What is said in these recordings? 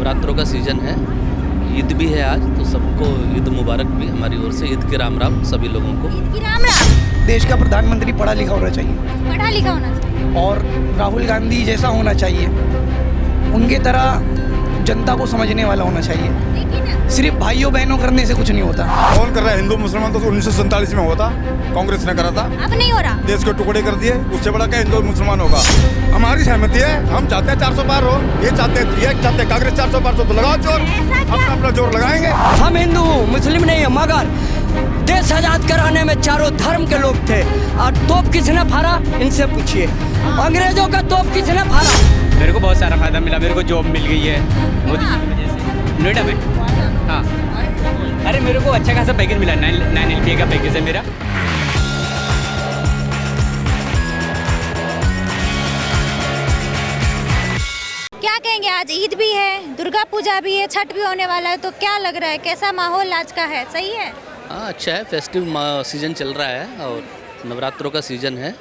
नवरात्रों का सीज़न है, ईद भी है आज, तो सबको ईद मुबारक भी हमारी ओर से। ईद के राम राम सभी लोगों को। ईद की राम राम। देश का प्रधानमंत्री पढ़ा लिखा होना चाहिए पढ़ा लिखा होना चाहिए और राहुल गांधी जैसा होना चाहिए, उनके तरह जनता को समझने वाला होना चाहिए। लेकिन सिर्फ भाइयों बहनों करने से कुछ नहीं होता। कौन कर रहा है? हिंदू मुसलमान तो 1947 में हुआ था, कांग्रेस ने करा था। अब नहीं हो रहा। देश को टुकड़े कर दिए, उससे बड़ा क्या हिंदू मुसलमान होगा? हमारी सहमति है, हम चाहते हैं 400 पार हो, ये चाहते हैं कांग्रेस 400 पार, तो लगाओ जोर, अपना अपना जोर लगाएंगे। हम हिंदू मुस्लिम नहीं है, मगर देश आजाद कराने में चारों धर्म के लोग थे। और तोप किसने फाड़ा, इनसे पूछिए। अंग्रेजों का तोप किसने फाड़ा? मेरे को बहुत सारा फायदा मिला, मेरे को जॉब मिल गई है मोदी जी की वजह से, नोएडा में। हाँ, अरे मेरे को अच्छा खासा पैकेज मिला, 9 LPA का पैकेज है मेरा। क्या कहेंगे, आज ईद भी है, दुर्गा पूजा भी है, छठ भी होने वाला है, तो क्या लग रहा है, कैसा माहौल आज का है? सही है? हाँ, अच्छा है, फेस्टिव सीज़न चल रहा है और नवरात्रों का सीज़न है,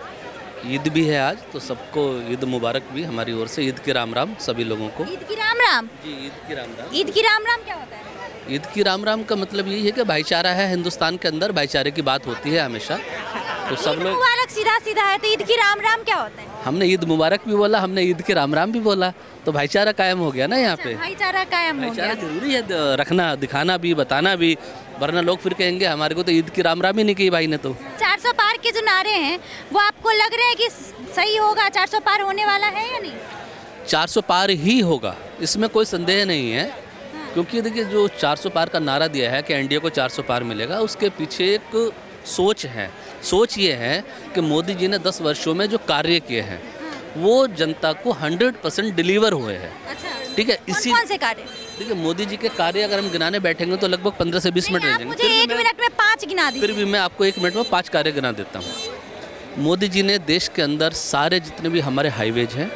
ईद भी है आज, तो सबको ईद मुबारक भी हमारी ओर से। ईद के राम राम सभी लोगों को। ईद की राम राम। जी, ईद की राम राम। ईद की राम राम क्या होता है? ईद की राम राम का मतलब यही है कि भाईचारा है, हिंदुस्तान के अंदर भाईचारे की बात होती है हमेशा, तो सब ईद लोग। मुबारक सीधा सीधा है, तो ईद की राम राम क्या होता है? हमने ईद मुबारक भी बोला, हमने ईद के राम राम भी बोला, तो भाईचारा कायम हो गया ना यहाँ पे। भाईचारा कायम हो भाईचारा गया। जरूरी है रखना, दिखाना भी, बताना भी, वरना लोग फिर कहेंगे हमारे को तो ईद की राम राम ही नहीं की भाई ने। तो 400 पार के जो नारे हैं वो आपको लग रहे हैं कि सही होगा? 400 पार होने वाला है या नहीं? 400 पार ही होगा, इसमें कोई संदेह नहीं है, क्योंकि देखिए जो 400 पार का नारा दिया है कि एनडीए को 400 पार मिलेगा, उसके पीछे एक सोच है। सोच ये है कि मोदी जी ने 10 वर्षों में जो कार्य किए हैं वो जनता को 100% डिलीवर हुए हैं। अच्छा, ठीक है, इसी कौन से कार्य? देखिए मोदी जी के कार्य अगर हम गिनाने बैठेंगे तो लगभग 15 से 20 मिनट लग आप जाएंगे। मुझे 1 मिनट में 5 गिना फिर दीजिए। भी मैं आपको 1 मिनट में 5 कार्य गिना देता हूँ। मोदी जी ने देश के अंदर सारे जितने भी हमारे हाईवेज हैं,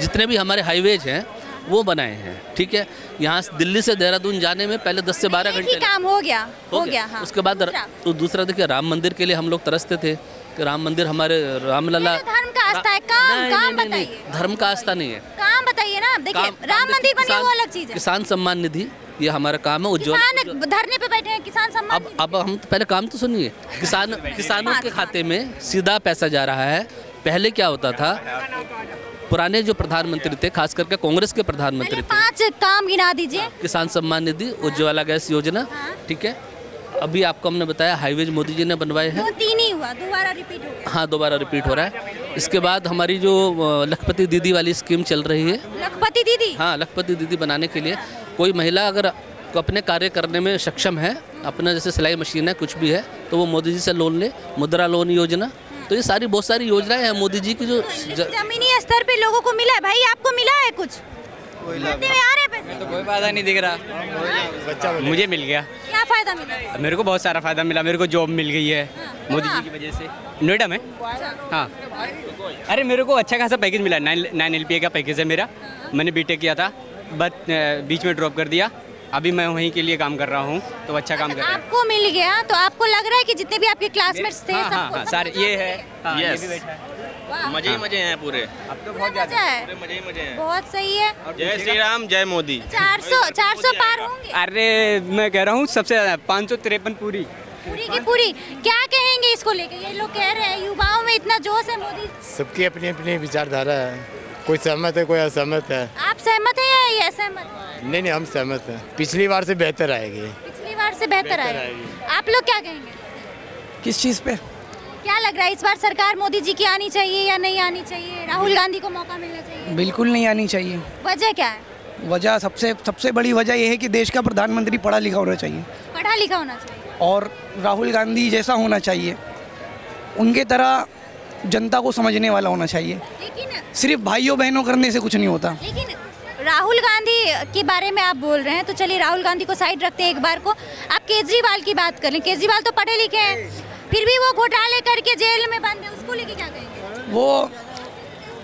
जितने भी हमारे हाईवेज हैं वो बनाए हैं। ठीक है, यहाँ से दिल्ली से देहरादून जाने में पहले 10 से 12 घंटे काम हो गया। हाँ। उसके बाद तो दूसरा देखिए, राम मंदिर के लिए हम लोग तरसते थे कि राम मंदिर हमारे रामलला। तो धर्म का आस्था है, काम बताइए। धर्म का आस्था नहीं है, काम बताइए ना। देखिए राम मंदिर बने वो अलग चीज है। किसान सम्मान निधि ये हमारा काम है। उज्ज्वल किसान धरने पे बैठे हैं, किसान सम्मान निधि। अब हम तो पहले काम तो सुनिए। किसानों के खाते में सीधा पैसा जा रहा है। पहले क्या होता था, पुराने जो प्रधानमंत्री थे, खास करके कांग्रेस के प्रधानमंत्री थे, 5 काम गिना दीजिए। किसान सम्मान निधि, उज्ज्वला गैस योजना। ठीक है, अभी आपको हमने बताया हाईवेज मोदी जी ने बनवाए हैं। 2-3 ही हुआ, दोबारा रिपीट हो गया। हाँ, दोबारा रिपीट हो रहा है। इसके बाद हमारी जो लखपति दीदी वाली स्कीम चल रही है। लखपति दीदी? हाँ, लखपति दीदी बनाने के लिए कोई महिला अगर अपने कार्य करने में सक्षम है, अपना जैसे सिलाई मशीन है, कुछ भी है, तो वो मोदी जी से लोन ले। मुद्रा लोन योजना, तो ये सारी बहुत सारी योजनाएं हैं मोदी जी की जो जमीनी स्तर पे लोगों को मिला है। भाई आपको मिला है कुछ? खाते में आ रहे हैं पैसे? तो कोई फायदा नहीं दिख रहा, मुझे मिल गया। क्या फायदा मिला? मेरे को बहुत सारा फायदा मिला, मेरे को जॉब मिल गई है मोदी जी की वजह से, नोएडा में। हाँ, अरे मेरे को अच्छा खासा पैकेज मिला, 9 LPA का पैकेज है मेरा। मैंने बीटेक किया था, बट बीच में ड्रॉप कर दिया। अभी मैं वहीं के लिए काम कर रहा हूँ, तो अच्छा काम कर रहा हूँ। आपको मिल गया तो आपको लग रहा है कि जितने भी आपके क्लासमेट्स थे हाँ, सारे ये है। हाँ, ये भी बैठा है। वाह, मजे ही मजे हैं पूरे, अब तो बहुत मजा है। पूरे मजे ही मजे हैं। बहुत सही है। जय श्री राम, जय मोदी। 400 पार होंगे अरे मैं कह रहा हूँ सबसे ज़्यादा 553 पूरी की पूरी। क्या कहेंगे इसको लेके? ये लोग कह रहे हैं युवाओं में इतना जोश है मोदी। सबकी अपनी अपनी विचारधारा है, कोई सहमत है, कोई असहमत है। आप सहमत हैं या ये असहमत? नहीं, हम सहमत हैं। पिछली बार से बेहतर आएगी। पिछली बार से बेहतर आएगी। आप लोग क्या कहेंगे? किस चीज़ पे? क्या लग रहा है, इस बार सरकार मोदी जी की आनी चाहिए या नहीं आनी चाहिए? राहुल गांधी को मौका मिलना चाहिए? बिल्कुल नहीं आनी चाहिए। वजह क्या है? वजह सबसे बड़ी वजह यह है कि देश का प्रधानमंत्री पढ़ा लिखा होना चाहिए पढ़ा लिखा होना चाहिए और राहुल गांधी जैसा होना चाहिए, उनके तरह जनता को समझने वाला होना चाहिए। लेकिन सिर्फ भाइयों बहनों करने से कुछ नहीं होता। राहुल गांधी के बारे में आप बोल रहे हैं, तो चलिए राहुल गांधी को साइड रखते हैं एक बार को। आप केजरीवाल की बात कर लें। केजरीवाल तो पढ़े लिखे हैं, फिर भी वो घोटाले करके जेल में बंद है, उसको लेके क्या कहेंगे? वो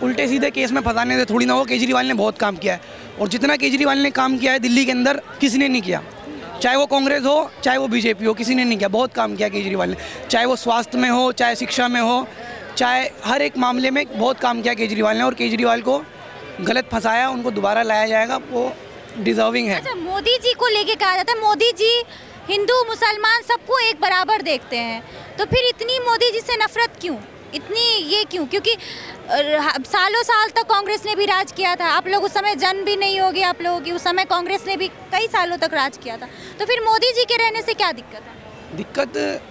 उल्टे सीधे केस में फंसाने से थोड़ी ना हो। केजरीवाल ने बहुत काम किया है, और जितना केजरीवाल ने काम किया है दिल्ली के अंदर किसी ने नहीं किया। चाहे वो कांग्रेस हो, चाहे वो बीजेपी हो, किसी ने नहीं किया। बहुत काम किया केजरीवाल ने, चाहे वो स्वास्थ्य में हो, चाहे शिक्षा में हो, चाहे हर एक मामले में बहुत काम किया केजरीवाल ने। और केजरीवाल को गलत फंसाया, उनको दोबारा लाया जाएगा। वो डिजर्विंग है। अच्छा, मोदी जी को लेके कहा जाता है मोदी जी हिंदू मुसलमान सबको एक बराबर देखते हैं, तो फिर इतनी मोदी जी से नफरत क्यों, इतनी ये क्यों? क्योंकि सालों साल तक कांग्रेस ने भी राज किया था, आप लोग उस समय जन्म भी नहीं होगी आप लोगों की, उस समय कांग्रेस ने भी कई सालों तक राज किया था, तो फिर मोदी जी के रहने से क्या दिक्कत है?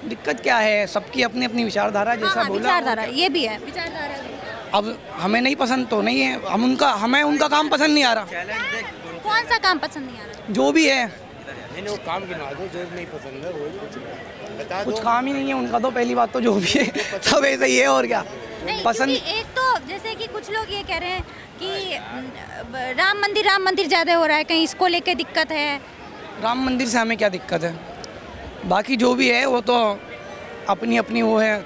दिक्कत क्या है, सबकी अपनी अपनी विचारधारा, जैसा हाँ, बोला। विचारधारा ये भी है, विचारधारा भी। अब हमें नहीं पसंद तो नहीं है, हमें उनका काम पसंद नहीं आ रहा। कौन सा काम पसंद नहीं आ रहा? जो भी है, नहीं वो काम गिना दो जो नहीं पसंद है वो बता कुछ काम ही नहीं है उनका, तो पहली बात तो जो भी है सब ऐसे ही है, और क्या नहीं, पसंद। क्योंकि एक तो जैसे कि कुछ लोग ये कह रहे हैं कि राम मंदिर ज़्यादा हो रहा है, कहीं इसको लेके दिक्कत है। राम मंदिर से हमें क्या दिक्कत है, बाकी जो भी है वो तो अपनी अपनी वो है।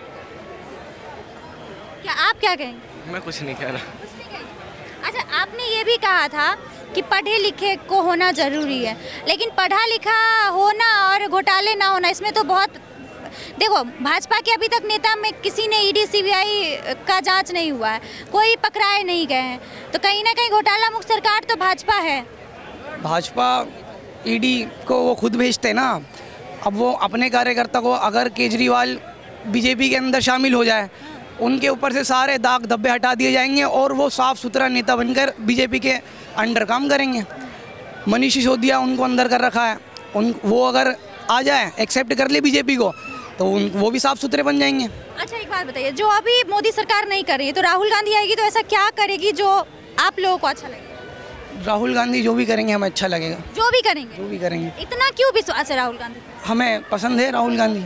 क्या आप क्या कहेंगे? मैं कुछ नहीं कह रहा। कुछ नहीं कहेंगे। अच्छा, आपने ये भी कहा था कि पढ़े लिखे को होना ज़रूरी है, लेकिन पढ़ा लिखा होना और घोटाले ना होना, इसमें तो बहुत, देखो भाजपा के अभी तक नेता में किसी ने ईडी सीबीआई का जांच नहीं हुआ है, कोई पकड़ाए नहीं गए हैं, तो कहीं ना कहीं घोटाला मुक्त सरकार तो भाजपा है। भाजपा ईडी को वो खुद भेजते ना, अब वो अपने कार्यकर्ता को, अगर केजरीवाल बीजेपी के अंदर शामिल हो जाए, उनके ऊपर से सारे दाग धब्बे हटा दिए जाएंगे और वो साफ सुथरा नेता बनकर बीजेपी के अंडर काम करेंगे। मनीष सिसोदिया उनको अंदर कर रखा है, वो अगर आ जाए, एक्सेप्ट कर ले बीजेपी को, तो वो भी साफ सुथरे बन जाएंगे। अच्छा, एक बात बताइए, जो अभी मोदी सरकार नहीं कर रही है, तो राहुल गांधी आएगी तो ऐसा क्या करेगी जो आप लोगों को अच्छा लगेगा? राहुल गांधी जो भी करेंगे हमें अच्छा लगेगा। जो भी करेंगे? जो भी करेंगे। इतना क्यों विश्वास है राहुल गांधी? हमें पसंद है राहुल गांधी।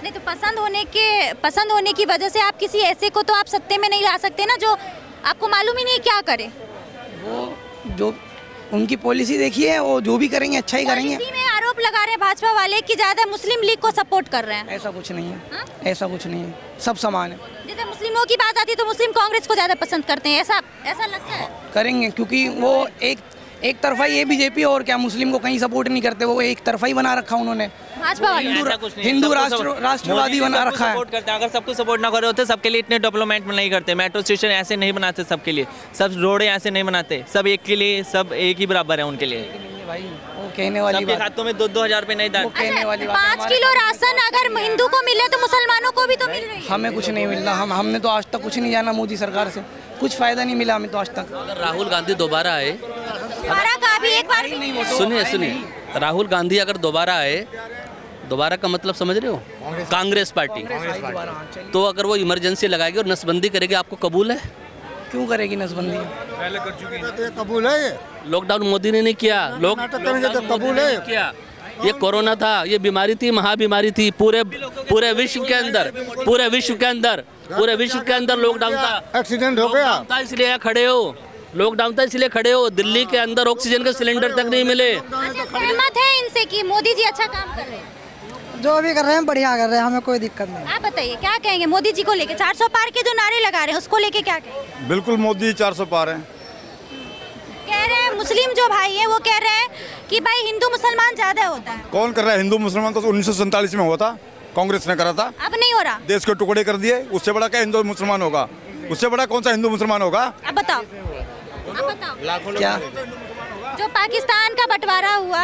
नहीं, तो पसंद होने की वजह से आप किसी ऐसे को तो आप सत्ते में नहीं ला सकते ना, जो आपको मालूम ही नहीं क्या करे। वो जो उनकी पॉलिसी देखिए, वो जो भी करेंगे अच्छा ही करेंगे। पॉलिसी में आरोप लगा रहे हैं भाजपा वाले कि ज्यादा मुस्लिम लीग को सपोर्ट कर रहे हैं। ऐसा कुछ नहीं है। हाँ? ऐसा कुछ नहीं है, सब समान है। जैसे मुस्लिमों की बात आती है तो मुस्लिम कांग्रेस को ज्यादा पसंद करते हैं, ऐसा लगता है? करेंगे, क्योंकि वो एक तरफा ही है बीजेपी, और क्या मुस्लिम को कहीं सपोर्ट नहीं करते, वो एक तरफा ही बना रखा उन्होंने, भाजपा वाले हिंदू राष्ट्रवादी बना रखा है। सपोर्ट करते हैं, अगर सबको सपोर्ट ना करे होते सबके लिए इतने डेवलपमेंट नहीं करते, मेट्रो स्टेशन ऐसे नहीं बनाते सबके लिए, सब रोडें ऐसे नहीं बनाते, सब एक के लिए, सब एक ही बराबर है उनके लिए। भाई वो कहने वाली सबके बात, खातों में 2-2 हज़ार रुपये नहीं डाल। कहने वाली बात। 5 किलो राशन अगर हिंदू को मिले तो मुसलमानों को भी तो मिल रही है। हमें कुछ नहीं मिल रहा, हमने तो आज तक कुछ नहीं जाना मोदी सरकार से, कुछ फायदा नहीं मिला हमें तो आज तक। अगर राहुल गांधी दोबारा आए, हमारा का भी एक बार सुनिए, राहुल गांधी अगर दोबारा आए, दोबारा का मतलब समझ रहे हो, कांग्रेस पार्टी, तो अगर वो इमरजेंसी लगाएगी और नसबंदी करेगी, आपको कबूल है? क्यों करेगी नसबंदी? पहले कर चुकी है, कबूल है। लॉकडाउन मोदी ने नहीं किया, कबूल है किया। ये कोरोना था, ये बीमारी थी, महाबीमारी थी, पूरे विश्व के अंदर लॉकडाउन था। एक्सीडेंट हो गया था, इसलिए यहाँ खड़े हो, लॉकडाउन था इसलिए खड़े हो। दिल्ली के अंदर ऑक्सीजन के सिलेंडर तक नहीं मिले। सहमत है इनसे कि मोदी जी अच्छा काम कर रहे हैं? जो भी कर रहे हैं बढ़िया कर रहे हैं, हमें कोई दिक्कत नहीं। आप बताइए क्या कहेंगे मोदी जी को लेके? 400 पार के जो नारे लगा रहे हैं उसको लेके क्या कहेंगे? बिल्कुल मोदी 400 पार है। कह रहे हैं मुस्लिम जो भाई है वो कह रहे हैं कि भाई हिंदू मुसलमान ज्यादा होता है। कौन कर रहा है? हिंदू मुसलमान तो 1947 में हुआ था, कांग्रेस ने करा था। अब नहीं हो रहा। देश को टुकड़े कर दिए, उससे बड़ा क्या हिंदू मुसलमान होगा? उससे बड़ा कौन सा हिंदू मुसलमान होगा? अब बताओ क्या जो पाकिस्तान का बंटवारा हुआ,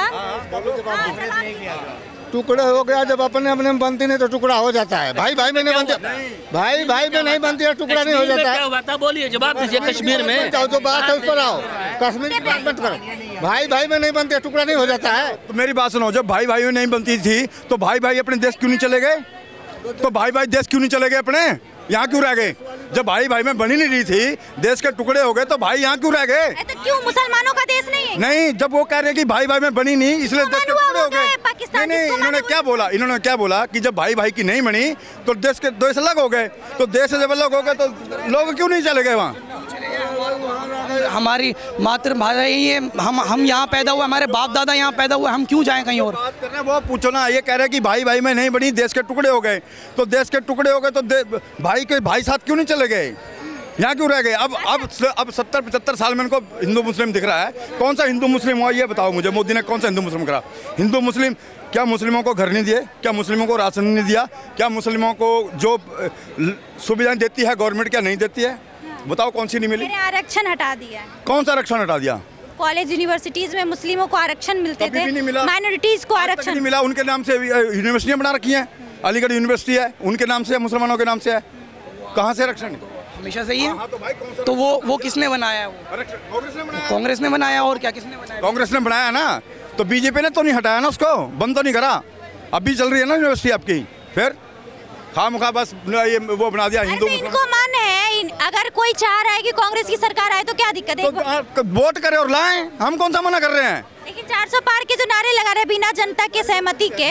टुकड़े हो गया, जब अपने अपने में बनती नहीं तो टुकड़ा हो जाता है। भाई भाई में नहीं बनती, भाई भाई में नहीं बनती है, टुकड़ा नहीं हो जाता है। क्या हुआ था बोलिए, जवाब दीजिए। कश्मीर में जो बात है उस पर आओ, कश्मीर की बात मत करो। भाई भाई में नहीं बनती है, टुकड़ा नहीं हो जाता है। तो मेरी बात सुनो, जब भाई भाई में नहीं बनती थी तो भाई भाई अपने देश क्यों नहीं चले गए? तो भाई भाई देश क्यों नहीं चले गए अपने? यहाँ क्यों रह गए? जब भाई भाई में बनी नहीं रही थी, देश के टुकड़े हो गए, तो भाई यहाँ क्यों रह गए? तो क्यों मुसलमानों का देश नहीं है? नहीं, जब वो कह रहे हैं कि भाई भाई में बनी नहीं इसलिए देश के टुकड़े हो गए। पाकिस्तान नहीं, इन्होंने क्या बोला कि जब भाई भाई की नहीं बनी तो देश अलग हो गए। तो देश जब अलग हो गए तो लोग क्यों नहीं चले गए वहाँ? हमारी मातृभाषा यही है, हम यहाँ पैदा हुए, हमारे बाप दादा यहाँ पैदा हुए, हम क्यों जाएं कहीं और? बात कर रहे हैं वो पूछो ना। ये कह रहे हैं कि भाई भाई में नहीं बनी, देश के टुकड़े हो गए। तो देश के टुकड़े हो गए तो भाई के भाई साथ क्यों नहीं चले गए? यहाँ क्यों रह गए? अब 70-75 साल में इनको हिंदू मुस्लिम दिख रहा है। कौन सा हिंदू मुस्लिम हुआ ये बताओ मुझे। मोदी ने कौन सा हिंदू मुस्लिम करा? हिंदू मुस्लिम क्या मुस्लिमों को घर नहीं दिए? क्या मुस्लिमों को राशन नहीं दिया? क्या मुस्लिमों को जो सुविधाएं देती है गवर्नमेंट क्या नहीं देती है? बताओ कौन सी नहीं मिली? आरक्षण हटा दिया। कौन सा आरक्षण हटा दिया? कॉलेज यूनिवर्सिटीज में मुस्लिमों को आरक्षण मिलते कभी थे, भी नहीं मिला। माइनॉरिटीज को आज तक आरक्षण नहीं मिला। उनके नाम से यूनिवर्सिटियां बना रखी हैं, अलीगढ़ यूनिवर्सिटी है उनके नाम से, मुसलमानों के नाम से है। कहाँ से आरक्षण? हमेशा से ही है। हाँ, तो भाई कौन सा तो वो किसने बनाया है? वो आरक्षण कांग्रेस ने बनाया। कांग्रेस ने बनाया, और क्या किसने बनाया? कांग्रेस ने बनाया ना, तो बीजेपी ने तो नहीं हटाया ना उसको, बंद तो नहीं करा। अभी चल रही है ना यूनिवर्सिटी आपकी, फिर खामखा बस ये वो बना दिया अरे हिंदू तो इनको मन है, अगर कोई चाह रहा है कि कांग्रेस की सरकार आए तो क्या दिक्कत है? तो वोट करें और लाएं, हम कौन सा मना कर रहे हैं? लेकिन 400 पार के जो नारे लगा रहे हैं बिना जनता के सहमति के,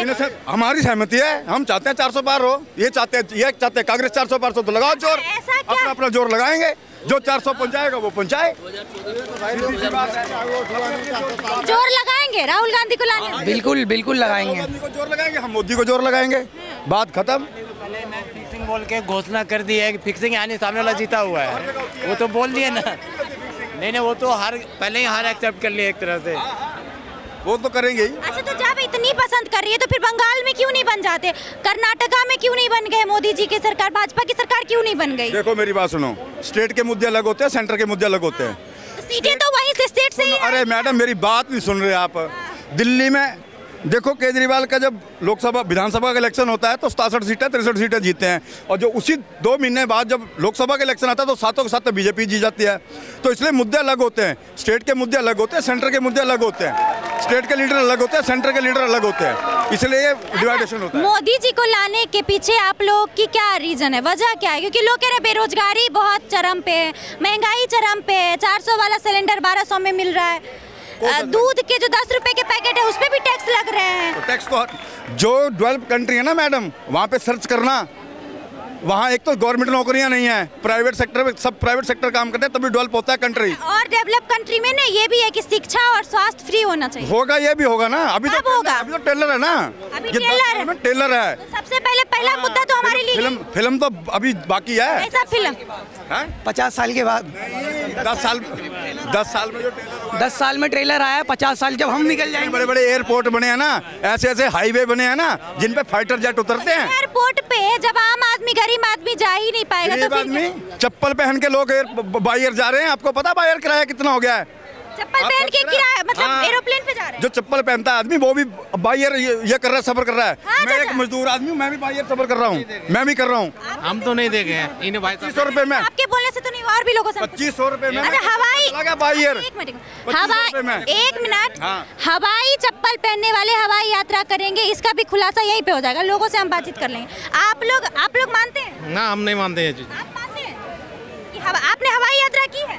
हमारी सहमति है, हम चाहते हैं 400 पार हो, ये चाहते हैं कांग्रेस 400 पार, तो लगाओ जोर, ऐसा क्या? अपना अपना जोर लगाएंगे, जो 400 पहुंचाएगा वो पहुंचाए। जोर लगाएंगे राहुल गांधी को लाने में। बिल्कुल बिल्कुल लगाएंगे। मोदी को जोर लगाएंगे, हम मोदी को जोर लगाएंगे, बात खत्म। फिक्सिंग बोल के घोषणा कर दी है कि फिक्सिंग यानी सामने वाला जीता हुआ है, वो तो बोल दिए ना। नहीं वो तो हार पहले ही हार एक्सेप्ट कर लिया एक तरह से, वो तो करेंगे ही। अच्छा, तो जब इतनी पसंद कर रही है तो फिर बंगाल में क्यों नहीं बन जाते? कर्नाटका में क्यों नहीं बन गए? मोदी जी की सरकार, भाजपा की सरकार क्यों नहीं बन गई? देखो मेरी बात सुनो, स्टेट के मुद्दे अलग होते हैं, सेंटर के मुद्दे अलग होते हैं। सीटें तो वहीं से स्टेट से ही। अरे मैडम मेरी बात नहीं सुन रहे आप। दिल्ली में देखो केजरीवाल का जब लोकसभा विधानसभा का इलेक्शन होता है तो 67 सीटें 63 सीटें जीतते हैं, और जो उसी 2 महीने बाद जब लोकसभा का इलेक्शन आता है तो सातों के साथ बीजेपी जीत जाती है। तो इसलिए मुद्दे अलग होते हैं, स्टेट के मुद्दे अलग होते हैं, सेंटर के मुद्दे अलग होते हैं, स्टेट के लीडर अलग होते हैं, सेंटर के लीडर अलग होते हैं, इसलिए ये डिवाइडेशन होता है। मोदी जी को लाने के पीछे आप लोग की क्या रीजन है, वजह क्या है? क्योंकि लोग कह रहे हैं बेरोजगारी बहुत चरम पे है, महंगाई चरम पे है, 400 वाला सिलेंडर 1200 में मिल रहा है, दूध के जो 10 रुपए के पैकेट है उस पे भी टैक्स लग रहे हैं। तो टैक्स तो जो डेवलप कंट्री है ना मैडम, वहाँ पे सर्च करना, वहाँ एक तो गवर्नमेंट नौकरियाँ नहीं है, प्राइवेट सेक्टर में सब प्राइवेट सेक्टर काम करते हैं तभी डेवलप होता है कंट्री। और डेवलप कंट्री में ना ये भी है कि शिक्षा और स्वास्थ्य फ्री होना चाहिए। होगा, ये भी होगा ना। अभी कब होगा? अभी तो टेलर है ना, अभी ये टेलर है। टेलर है। तो सबसे पहला मुद्दा तो हमारे लिए फिल्म तो अभी बाकी है। ऐसा फिल्म 50 साल के बाद, 10 साल में जो 10 साल में ट्रेलर आया, 50 साल जब हम निकल जाएंगे। बड़े बड़े एयरपोर्ट बने हैं ना, ऐसे ऐसे हाईवे बने हैं ना जिन पे फाइटर जेट उतरते हैं। एयरपोर्ट पे जब आम आदमी गरीब आदमी जा ही नहीं पाएगा तो फिर चप्पल पहन के लोग बायर जा रहे हैं। आपको पता बायर किराया कितना हो गया है? चप्पल पहन के किराया मतलब एरोप्लेन पे जा रहे हैं। जो चप्पल पहनता है आदमी वो भी बायर ये कर रहा है, सफर कर रहा है। मैं एक मजदूर आदमी हूँ, मैं भी बायर सफर कर रहा हूँ, मैं भी कर रहा हूँ। हम तो नहीं देखे हैं इन्हें भाई। 2500 रुपए में, आपके बोलने से तो नहीं, और भी लोगों से 2500 रुपए में। अच्छा हवाई बायर एक मिनट हवाई चप्पल पहनने वाले हवाई यात्रा करेंगे, इसका भी खुलासा यहीं पे हो जाएगा, लोगों से हम बातचीत कर लेंगे। आप लोग मानते हैं? ना हम नहीं मानते हैं। आप मानते हैं कि आपने हवाई यात्रा की है?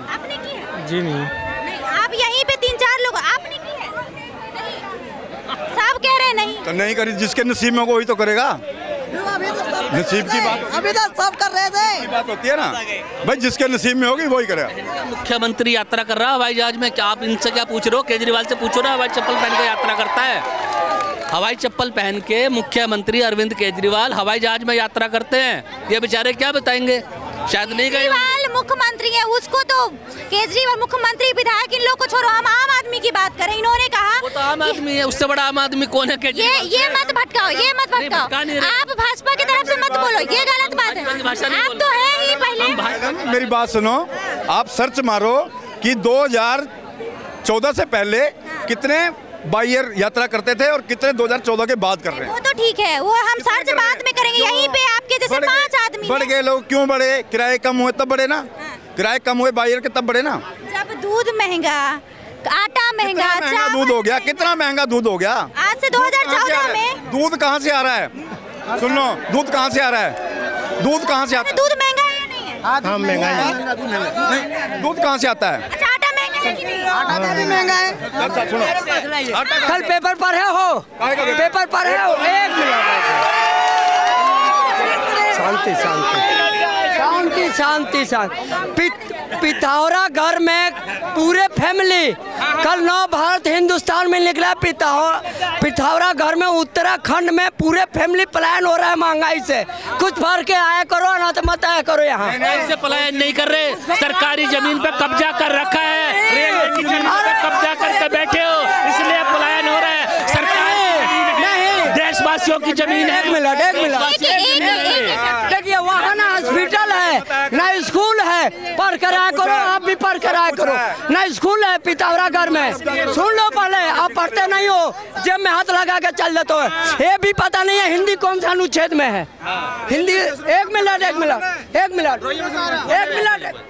आपने की है? जी नहीं। आप यहीं पे 3-4 लोग आपने की है? नहीं, सब कह रहे हैं नहीं। तो नहीं करी, जिसके नसीब में होगा वही तो करेगा। नसीब की बात, अभी तो सब कर रहे थे, बात होती है ना भाई, जिसके नसीब में होगी वही करेगा। मुख्यमंत्री यात्रा कर रहा है हवाई जहाज में, क्या आप इनसे क्या पूछ रहे हो? केजरीवाल से पूछो ना, हवाई चप्पल पहन के यात्रा करता है। हवाई चप्पल पहन के मुख्यमंत्री अरविंद केजरीवाल हवाई जहाज में यात्रा करते हैं, ये बेचारे क्या बताएंगे? शायद नहीं गए। केजरीवाल मुख्यमंत्री है, उसको तो केजरीवाल मुख्यमंत्री विधायक इन लोग को छोड़ो, हम आम आदमी की बात करें। इन्होंने कहा वो तो आम आदमी है, उससे बड़ा आम आदमी कौन है? ये मत भटकाओ, ये मत भटकाओ, आप भाजपा की तरफ से मत बोलो, ये गलत बात है। आप तो है ही पहले। मेरी बात सुनो, आप सर्च मारो कि 2014 से पहले कितने बायर यात्रा करते थे और कितने 2014 के बाद कर रहे हैं। वो तो ठीक है, वो हम सर्च बाद में करेंगे। यहीं पे आपके जैसे 5 आदमी बढ़ गए लोग, क्यों बढ़े? किराए कम हुए तब बढ़े ना, किराए कम हुए बायर के तब बढ़े ना। जब दूध महंगा, आटा महंगा, महंगा दूध हो गया, कितना महंगा दूध हो गया आज से 2014 में। दूध कहाँ से आ रहा है? सुन लो, दूध कहाँ से आ रहा है? दूध कहाँ से आता है? दूध महंगा है या नहीं है? हाँ महंगा नहीं, दूध कहाँ से आता है? अच्छा आटा महंगा है कि नहीं? आटा भी महंगा है। अच्छा सुनो, कल पेपर पढ़े हो? पेपर पढ़े हो? एक मिनट, शांति शांति शांति शांति। पिथौरा घर में पूरे फैमिली कल नव भारत हिंदुस्तान में निकला। पिथौरा घर में उत्तराखंड में पूरे फैमिली पलायन हो रहा है महंगाई से। कुछ फर्क आया करो ना तो मत आया करो। यहाँ से पलायन नहीं कर रहे, सरकारी जमीन पे कब्जा कर रखा है, रेलवे की जमीन पे कब्जा करके बैठे हो, इसलिए पलायन हो रहा है। सरकारी देशवासियों की जमीन है। एक मिनट देखिए, वहाँ ना हॉस्पिटल है ना स्कूल है, पढ़ कर आया करो। आप भी पढ़ कर आया करो ना, स्कूल है पिथौरा घर में, सुन लो पहले, आप पढ़ते नहीं हो, जेब में हाथ लगा के चल देते हो। ये भी पता नहीं है हिंदी कौन सा अनुच्छेद में है, हिंदी। एक मिनट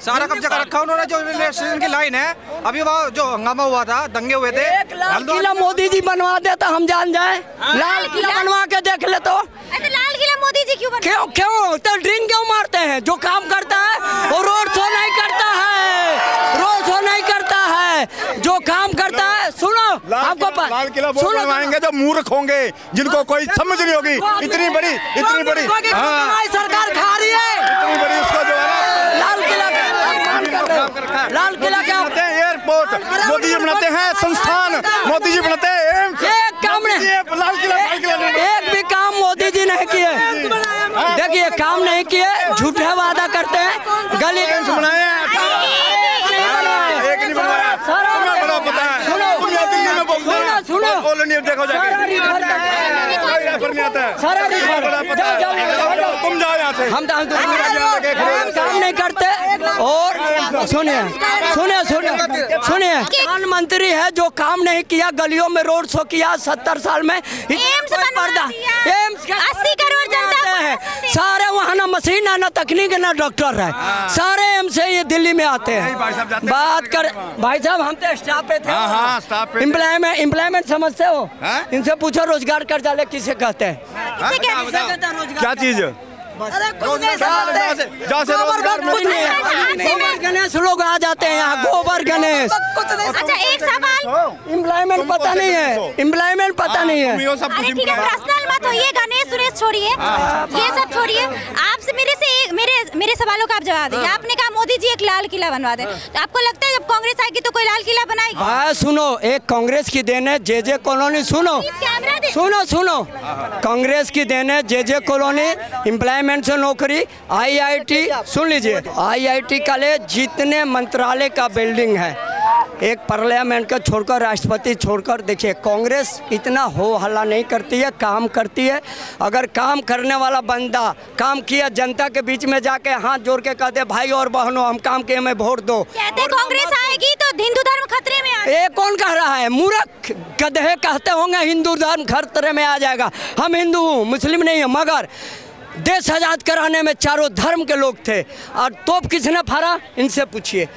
सारा कब्जा कर रखा उन्होंने, जो रेलवे स्टेशन की लाइन है, अभी वहाँ जो हंगामा हुआ था, दंगे हुए थे। लाल किला मोदी जी बनवा दे तो हम जान जाए, लाल किला बनवा के देख ले तो। लाल किला मोदी जी क्यों तो ड्रिंक क्यों मारते हैं? जो काम करता है वो रोड शो नहीं करता है, रोड शो नहीं करता है, जो काम करता है। सुनो, आपको लाल किला वो बनवाएंगे जो मूर्ख होंगे, जिनको कोई समझ नहीं होगी। इतनी बड़ी सरकार खा रही है, इतनी बड़ी उसको जो है ना, लाल किला क्या एयरपोर्ट मोदी जी बनाते हैं, संस्थान मोदी जी बनाते हैं, एक काम नहीं, एक भी काम मोदी जी नहीं किए। देखिए काम नहीं किए, झूठे वादा करते हैं, गली बनाए देखो तुम जाओ यहाँ से, हम काम नहीं करते। और सुनिए, प्रधानमंत्री है जो काम नहीं किया, गलियों में रोड शो किया 70 साल में, एम्स 80 करोड़ जनता है, सारे वहाँ ना मशीन है, ना तकनीक है, ना डॉक्टर है, सारे एम्स से ये दिल्ली में आते हैं। बात कर भाई साहब, हम तो स्टाफ पे थे, एम्प्लॉयमेंट समझते हो? इनसे पूछो रोजगार कर डाले किसे कहते हैं? क्या चीज? गणेश लोग आ जाते हैं यहाँ, गोबर गणेश। अच्छा एक सवाल, एम्प्लॉयमेंट पता नहीं है, एम्प्लॉयमेंट पता नहीं है। अरे ठीक है, पर्सनल मत होइए, गणेश छोड़िए, ये सब छोड़िए। आपसे मेरे सवालों का आप जवाब दीजिए। आपने कहा मोदी जी एक लाल किला बनवा दे, तो आपको लगता है जब कांग्रेस आएगी तो कोई लाल किला बनाएगी? हाँ सुनो, एक कांग्रेस की देन है जे कॉलोनी, सुनो, कांग्रेस की देन है जे कॉलोनी, एम्प्लॉयमेंट से नौकरी, IIT सुन लीजिए, IIT कॉलेज, जितने मंत्रालय का बिल्डिंग है, एक पार्लियामेंट का छोड़कर, राष्ट्रपति छोड़कर, देखिए कांग्रेस इतना हो हल्ला नहीं करती है, काम करती है। अगर काम करने वाला बंदा काम किया, जनता के बीच में जाके हाथ जोड़ के कहते भाई और बहनों हम काम किए, हमें वोट दो, कहते कांग्रेस आएगी तो हिंदू धर्म खतरे में आएगा। ये कौन कह रहा है? मूर्ख गधे कहते होंगे हिंदू धर्म खतरे में आ जाएगा। हम हिंदू हूँ, मुस्लिम नहीं है, मगर देश आजाद कराने में चारों धर्म के लोग थे। और तोप किसने फाड़ा? इनसे पूछिए,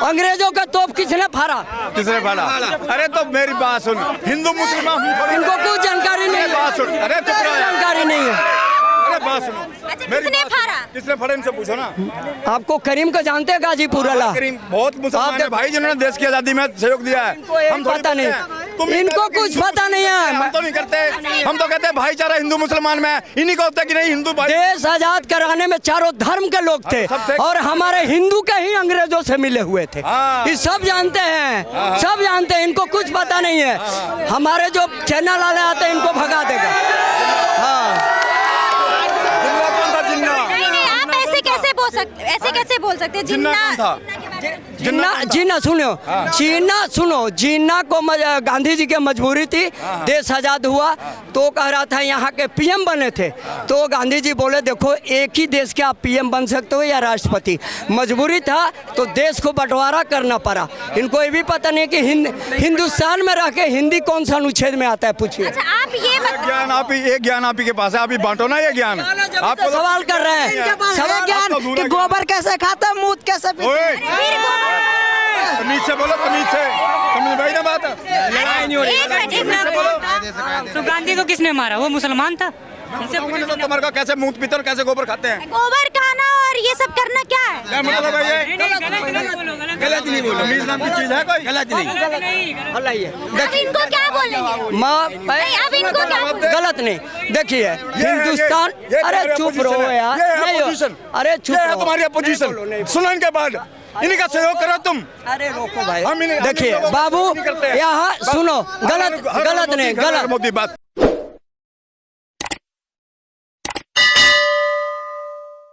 अंग्रेजों का तोप किसने फाड़ा? अरे तो मेरी बात सुन, हिंदू मुसलमान इनको कुछ जानकारी नहीं, बात सुन, अरे जानकारी नहीं है। बात सुनो, किसने फाड़ा इनसे पूछो ना। आपको करीम को जानते हैं? गाजीपुर वाला करीम बहुत मुसलमान है भाई, जिन्होंने देश की आजादी में सहयोग दिया है। हम पता नहीं, इनको कुछ पता नहीं है। हम तो नहीं करते, हम तो कहते हैं भाईचारा हिंदू मुसलमान में, इन्हीं को होता है कि नहीं हिंदू भाई। देश आजाद कराने में चारों धर्म के लोग थे, और हमारे हिंदू के ही अंग्रेजों से मिले हुए थे। ये सब जानते हैं, सब जानते हैं, इनको कुछ पता नहीं है। हमारे जो चैनल वाले आते हैं इनको भगा देगा। हाँ ऐसे कैसे बोल सकते? जीना सुनो, जीना को गांधी जी की मजबूरी थी। देश आजाद हुआ तो कह रहा था यहाँ के PM बने थे, तो गांधी जी बोले देखो एक ही देश के आप PM बन सकते हो या राष्ट्रपति, मजबूरी था तो देश को बंटवारा करना पड़ा। इनको ये भी पता नहीं कि हिंदुस्तान में रह के हिंदी कौन सा अनुच्छेद में आता है, पूछिए। अच्छा, आप ये ज्ञान आप ही के पास है, आप ही बांटो ना ये ज्ञान। आप सवाल कर रहे हैं, सवाल ज्ञान कि गोबर कैसे खाता, मूत कैसे पीते? तमीज से बोलो, तमीज से, समझ भाई ना बात। लड़ाई नहीं हो रही। तो गांधी को किसने मारा? वो मुसलमान था। तुम्हारे का कैसे मूत पीते और कैसे गोबर खाते हैं? गोबर खाना और ये सब करना क्या है? क्या मतलब है ये? गलत नहीं बोलो, तमीज नाम की चीज है कोई? गलत नहीं। अब इनको क्या बोलेंगे? अब इनको क्या? गलत नहीं। देखिए हिंदुस्तान, अरे चुप रहो यार, अरे चुप रहो, तुम्हारी अपोजिशन सुनो, इनके बाद इन्हीं का सहयोग करो तुम। अरे रोको भाई, देखिए बाबू यहाँ सुनो, गलत नहीं, गलत मोदी बात